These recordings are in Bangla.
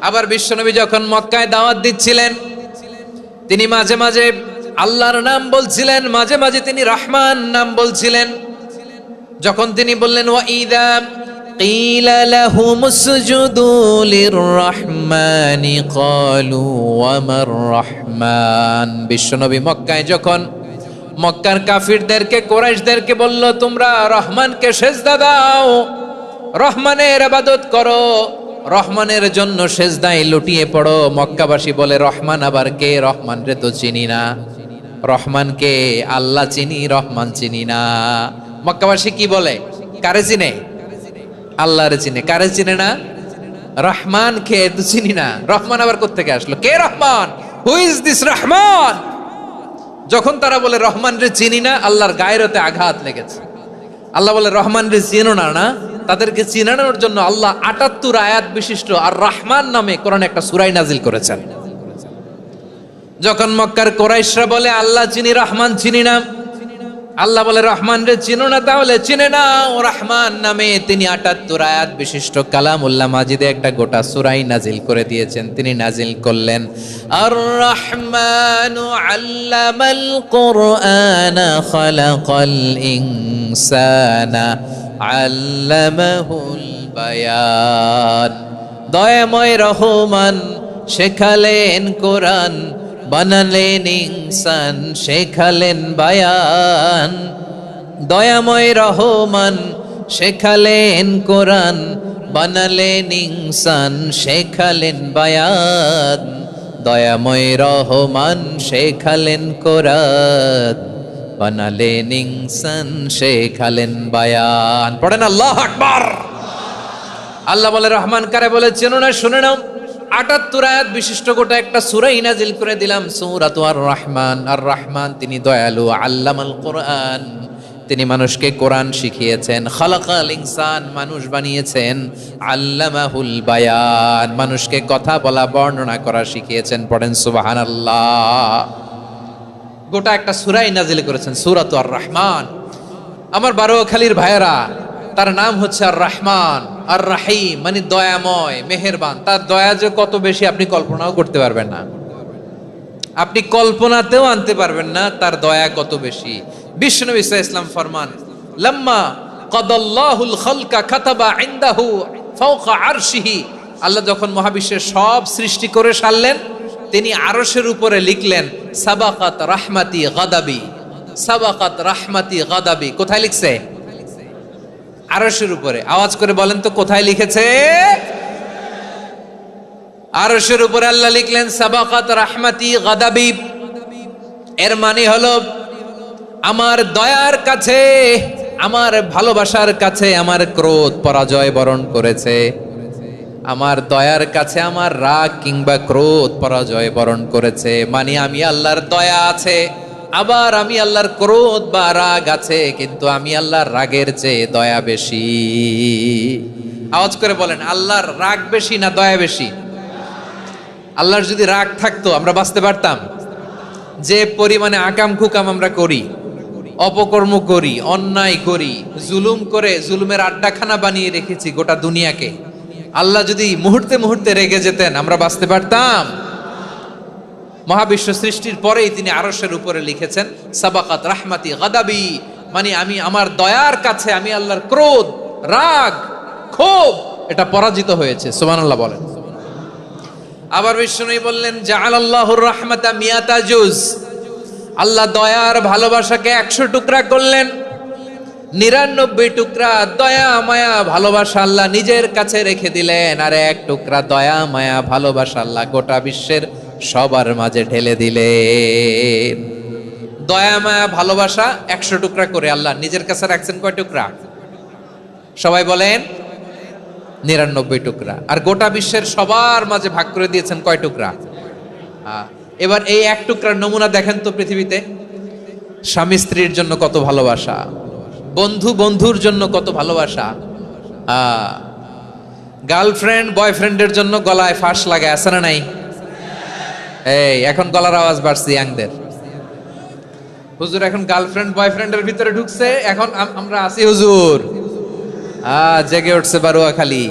আবার বিশ্বনবী যখন মক্কায় দাওয়াত দিচ্ছিলেন, তিনি মাঝে মাঝে আল্লাহর নাম বলছিলেন, মাঝে মাঝে তিনি রহমান নাম বলছিলেন। যখন তিনি বললেন ওয়াইদা কিলা লাহুমুসজুদু লিররহমানি ক্বালু ওয়ামার রহমান, বিশ্বনবী মক্কায় যখন মক্কার কাফিরদেরকে, কুরাইশদেরকে বলল তোমরা রহমানকে সেজদা দাও, রহমানের ইবাদত করো, রহমানের জন্য সেজদায় লুটিয়ে পড়ো, মক্কাবাসী বলে রহমান আবার কে? রহমান রে তো চিনি না। রহমানকে আল্লাহ চিনি, রহমান চিনি না। মক্কাবাসী কি বলে? কারে চিনে? আল্লাহরে চিনে। কারে চিনে না? রহমান কে তো চিনি না। রহমান আবার কোত্থেকে আসলো? কে Rahman? Who is this Rahman? যখন তারা বলে রহমান রে চিনি না, আল্লাহর গায়রতে আঘাত লেগেছে। আল্লাহ বলে রহমান রে চিনো না, না? তাদেরকে চিনানোর জন্য আল্লাহ ৭৮ আয়াত বিশিষ্ট আর রহমান নামে কোরআনে একটা সূরা নাজিল করেছেন। যখন মক্কার কুরাইশরা বলে আল্লাহ চিনি, রহমান চিনি না, আল্লাহ বলে রহমান রে চিনো না, তাহলে চিনে নাও রহমান নামে তিনি ৭৮ আয়াত বিশিষ্ট কালামুল্লাহ মাজিদে একটা গোটা সূরাই নাজিল করে দিয়েছেন। তিনি নাজিল করলেন আর রহমানু আল্লামাল কুরআনা খালাকাল ইনসানা আল্লামাহুল বায়ান, দয়াময় রহমান শেখালেন কোরআন, বানালেন ইনসান শেখালেন বায়ান। দয়াময় রহমান শেখালেন কোরআন, বানালেন ইনসান শেখালেন বায়ান। দয়াময় রহমান শেখালেন কোরআন, বানালেন ইনসান শেখালেন বায়ান। পড়েন আল্লাহু আকবার। আল্লাহ বলে রহমান কারে বলে চেনো না? শুনে নাও, ৭৮ আয়াত বিশিষ্ট গোটা একটা সূরাই নাজিল করে দিলাম, সূরাতু আর রহমান। আর রহমান তিনি দয়ালু, আল্লামাল কোরআন তিনি মানুষকে কোরআন শিখিয়েছেন, খালাকাল ইনসান মানুষ বানিয়েছেন, আল্লামাহুল বায়ান মানুষকে কথা বলা বর্ণনা করা শিখিয়েছেন। পড়েন সুবহানাল্লাহ। গোটা একটা সূরাই নাজিল করেছেন, সূরাতু আর রহমান। আমার বারোয়াখালীর ভাইয়েরা, তার নাম হচ্ছে আর রহমান আর রাহিম, মানে দয়াময় মেহেরবান। তার দয়া যে কত বেশি আপনি কল্পনাও করতে পারবেন না, আপনি কল্পনাতেও আনতে পারবেন না তার দয়া কত বেশি। বিশ্বনবী সাল্লাল্লাহু আলাইহি ওয়াসাল্লাম ফরমান লাম্মা কাদাল্লাহুল খালকা কাতাবা ইনদাহু ফাওকা আরশিহি, আল্লাহ যখন মহাবিশ্বের সব সৃষ্টি করে সারলেন, তিনি আরশের উপরে লিখলেন সাবাকাত রাহমাতি গাদাবি, সাবাকাত রাহমাতি গাদাবি। কোথায় লিখছে? আরশের উপরে। আওয়াজ করে বলেন তো কোথায় লিখেছে? আরশের উপরে আল্লাহ লিখলেন সাবাকাত রাহমাতি গাদাবি। এর মানে হলো আমার দয়ার কাছে, আমার ভালোবাসার কাছে আমার ক্রোধ পরাজয় বরণ করেছে, আমার দয়ার কাছে আমার রাগ কিংবা ক্রোধ পরাজয় বরণ করেছে। মানে আমি আল্লাহর দয়া আছে, আবার আমি আল্লাহর ক্রোধ বা রাগ আছে, কিন্তু আমি আল্লাহর রাগের চেয়ে দয়া বেশি। আওয়াজ করে বলেন আল্লাহর রাগ বেশি না দয়া বেশি? আল্লাহর যদি রাগ থাকতো আমরা বাঁচতে পারতাম? যে পরিমাণে আকাম খুকাম আমরা করি, অপকর্ম করি, অন্যায় করি, জুলুম করে জুলুমের আড্ডাখানা বানিয়ে রেখেছি গোটা দুনিয়াকে, আল্লাহ যদি মুহূর্তে মুহূর্তে রেগে যেতেন আমরা বাঁচতে পারতাম? মহাবিশ্ব সৃষ্টির পরেই তিনি আরশের উপরে লিখেছেন সাবাকাত রাহমাতি গাদাবি, মানে আমি আমার দয়ার কাছে আমি আল্লাহর ক্রোধ, রাগ, ক্ষোভ এটা পরাজিত হয়েছে। সুবহানাল্লাহ বলেন। আবার বিষ্ণু বললেন জাআলাল্লাহুর রাহমাতা মিয়াতা জুজ, আল্লাহ দয়ার ভালোবাসাকে ১০০ টুকরা করলেন, ৯৯ টুকরা দয়া মায়া ভালোবাসা আল্লাহ নিজের কাছে রেখে দিলেন, আর ১ টুকরা দয়া মায়া ভালোবাসা আল্লাহ গোটা বিশ্বের সবার মাঝে ঢেলে দিলেন। দয়া মায়া ভালোবাসা ১০০ টুকরা করে আল্লাহ নিজের কাছে রাখছেন কয় টুকরা? সবাই বলেন ৯৯ টুকরা। আর গোটা বিশ্বের সবার মাঝে ভাগ করে দিয়েছেন কয় টুকরা? এবার এই ১ টুকরার নমুনা দেখেন তো পৃথিবীতে। স্বামী স্ত্রীর জন্য কত ভালোবাসা, বন্ধু বন্ধুর জন্য কত ভালোবাসা, গার্লফ্রেন্ড বয়ফ্রেন্ডের জন্য গলায় ফাঁস লাগায়, আছে না নাই? এই এখন গলার আওয়াজ বাড়ছে ইয়াংদের। হুজুর এখন গার্লফ্রেন্ড বয়ফ্রেন্ডের ভিতরে ঢুকছে, এখন আমরা আছি হুজুর। জেগে উঠছে বারোয়াখালী।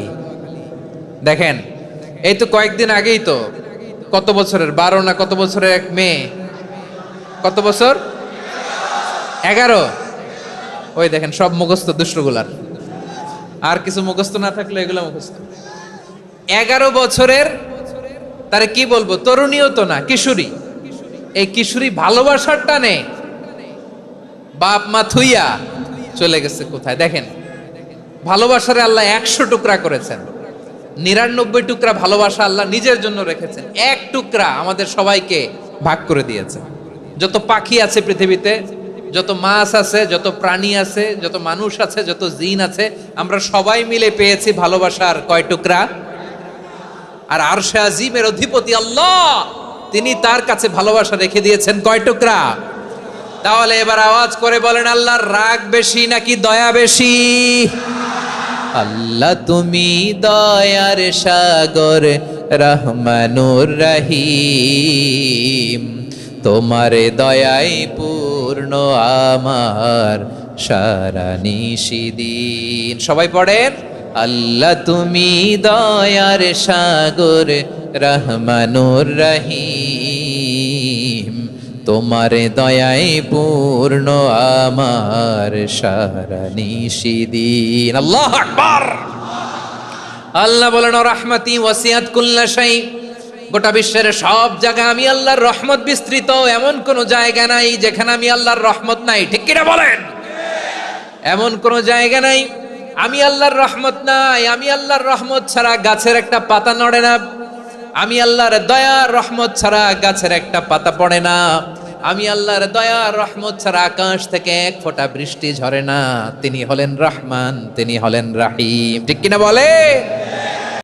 দেখেন এই তো কয়েকদিন আগেই তো, কত বছরের 12 না কত বছরের এক মেয়ে, কত বছর, 11। ওই দেখেন সব মুখস্থ দুষ্টগুলার, আর কিছু মুখস্থ না থাকলে এগুলো মুখস্থ। 11 বছরের, তারে কি বলবো, তরুণীও তো না, কিশোরী। এই কিশোরী ভালোবাসার টানে বাপ মা থুইয়া চলে গেছে কোথায়। দেখেন ভালোবাসারে আল্লাহ 100 টুকরা করেছেন, 99 টুকরা ভালোবাসা আল্লাহ নিজের জন্য রেখেছেন, এক টুকরা আমাদের সবাইকে ভাগ করে দিয়েছে। যত পাখি আছে পৃথিবীতে, যত মাছ আছে, যত প্রাণী আছে, যত মানুষ আছে, যত জিন আছে, আমরা সবাই মিলে পেয়েছি ভালোবাসার কয় টুকরা। আর আরশে আজিমের অধিপতি আল্লাহ, তিনি তার কাছে ভালোবাসা রেখে দিয়েছেন কয় টুকরা। তাহলে এবার আওয়াজ করে বলেন, আল্লাহর রাগ বেশি নাকি দয়া বেশি? আল্লাহ তুমি দয়ার সাগর, রহমানুর রহিম, তোমার দয়ায় পূর্ণ আমার সারা নিশিদিন। সবাই পড়েন, আল্লাহ তুমি দয়ার সাগর, রহমানুর রহিম, তোমার দয়ায় পূর্ণ আমার সারা নিশিদিন। আল্লাহু আকবার। আল্লাহ বলেন, রাহমাতি ওয়াসিআত কুল্লা শাই, গোটা বিশ্বের সব জায়গায় আমি আল্লাহর রহমত বিস্তৃত, এমন কোন জায়গা নাই যেখানে আমি আল্লাহর রহমত নাই। ঠিক কিনা বলেন? এমন কোন জায়গা নাই আমি আল্লাহর রহমত নাই। আমি আল্লাহর রহমত ছাড়া গাছের একটা পাতা নড়ে না, আমি আল্লাহর দয়ার রহমত ছাড়া গাছের একটা পাতা পড়ে না, আমি আল্লাহর দয়ার রহমত ছাড়া আকাশ থেকে এক ফোঁটা বৃষ্টি ঝরে না। তিনি হলেন রহমান, তিনি হলেন রাহিম। ঠিক কিনা বলে?